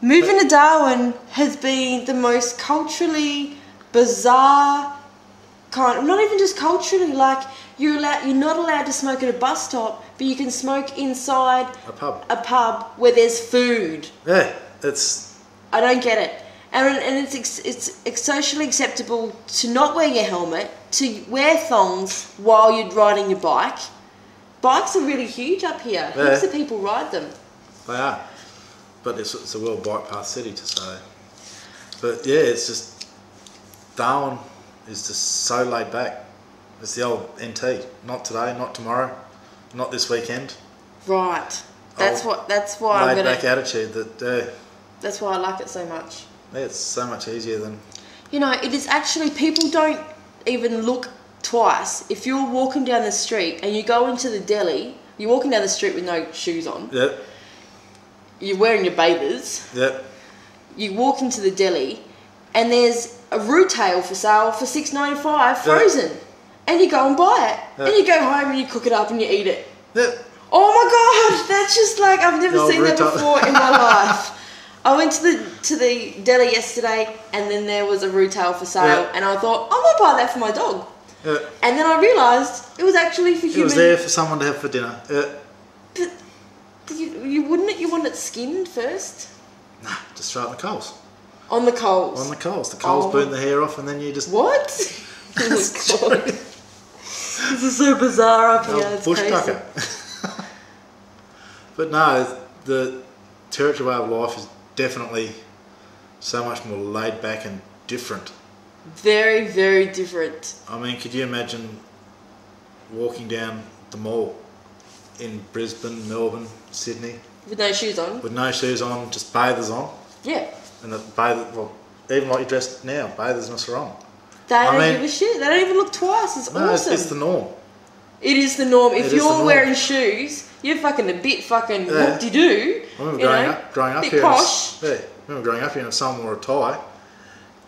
Moving to Darwin has been the most culturally bizarre kind of, not even just culturally, like you're not allowed to smoke at a bus stop, but you can smoke inside a pub where there's food. Yeah, I don't get it. And it's socially acceptable to not wear your helmet, to wear thongs while you're riding your bike. Bikes are really huge up here. Yeah. Heaps of people ride them. They are. But it's a world bike path city to say. But yeah, it's just, Darwin is just so laid back. It's the old NT. Not today, not tomorrow, not this weekend. Right. That's why laid back attitude that. That's why I like it so much. Yeah, it's so much easier than. You know, it is actually, people don't even look twice. If you're walking down the street and you go into the deli, you're walking down the street with no shoes on. Yep. You're wearing your bathers. Yep. You walk into the deli and there's a root tail for sale for $6.95 frozen. Yep. And you go and buy it. Yep. And you go home and you cook it up and you eat it. Yep. Oh my God, that's just like, I've never seen that before in my life. I went to the deli yesterday and then there was a root tail for sale and I thought, I might buy that for my dog. Yeah. And then I realised it was actually for human. It was there for someone to have for dinner. Yeah. But you wouldn't you want it skinned first? Nah, just throw it in the coals. On the coals? On the coals. The coals burn the hair off and then you just... What? Oh my God. This is so bizarre up here. It's bushcracker. But no, the territory way of life is definitely so much more laid back and different. Very, very different. I mean, could you imagine walking down the mall in Brisbane, Melbourne, Sydney? With no shoes on? With no shoes on, just bathers on. Yeah. And even like you're dressed now, bathers are on. They don't give a shit. They don't even look twice. It's awesome. It's the norm. It is the norm. If you're wearing shoes, you're fucking a bit fucking whoop-de-doo. I remember growing up here. Posh. I remember growing up here and if someone wore a tie,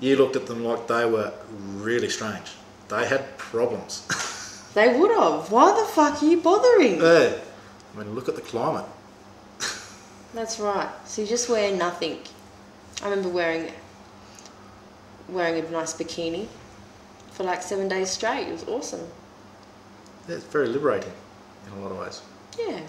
you looked at them like they were really strange. They had problems. They would have. Why the fuck are you bothering? Yeah. I mean, look at the climate. That's right. So you just wear nothing. I remember wearing a nice bikini for like 7 days straight. It was awesome. Yeah, it's very liberating in a lot of ways. Yeah.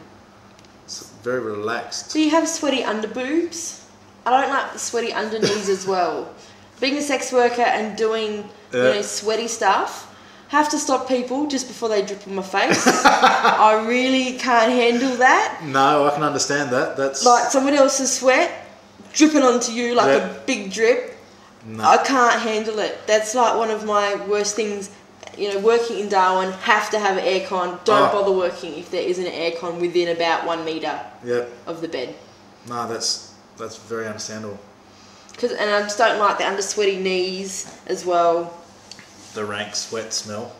It's very relaxed. Do you have sweaty underboobs? I don't like the sweaty underknees as well. Being a sex worker and doing sweaty stuff, have to stop people just before they drip on my face. I really can't handle that. No, I can understand that. That's like someone else's sweat dripping onto you like a big drip. No. I can't handle it. That's like one of my worst things. You know, working in Darwin, have to have aircon. Don't bother working if there isn't an aircon within about 1 metre of the bed. No, that's very understandable. And I just don't like the under sweaty knees as well. The rank sweat smell.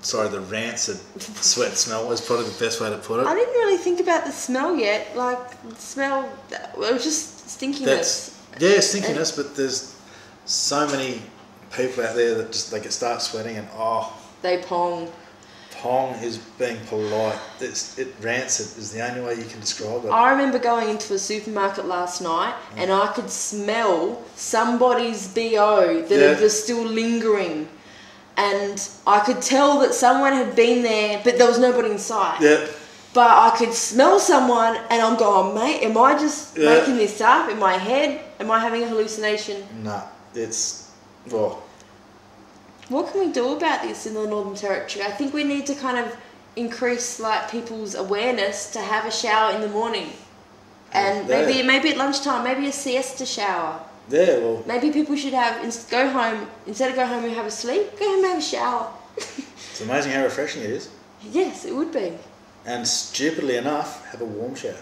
Sorry, the rancid sweat smell is probably the best way to put it. I didn't really think about the smell yet. Like, the smell, it was just stinkiness. Stinkiness, but there's so many people out there that just, they can start sweating and they pong. Pong is being polite. Rancid is the only way you can describe it. I remember going into a supermarket last night and I could smell somebody's BO that was still lingering. And I could tell that someone had been there, but there was nobody inside. Yeah. But I could smell someone and I'm going, mate, am I just making this up in my head? Am I having a hallucination? No, it's... What can we do about this in the Northern Territory? I think we need to kind of increase like people's awareness to have a shower in the morning. And maybe at lunchtime, maybe a siesta shower. Yeah, well... Maybe people should instead of go home and have a sleep, go home and have a shower. It's amazing how refreshing it is. Yes, it would be. And stupidly enough, have a warm shower.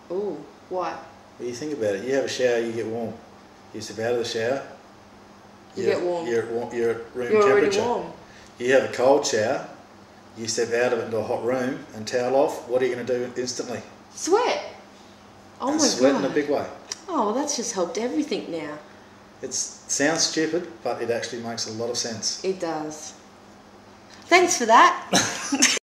Oh, why? Well, you think about it. You have a shower, you get warm. You step out of the shower, you get warm. You're at room temperature. Already warm. You have a cold shower, you step out of it into a hot room and towel off. What are you going to do instantly? Sweat. Oh my God. Sweat in a big way. Oh, well, that's just helped everything now. It sounds stupid, but it actually makes a lot of sense. It does. Thanks for that.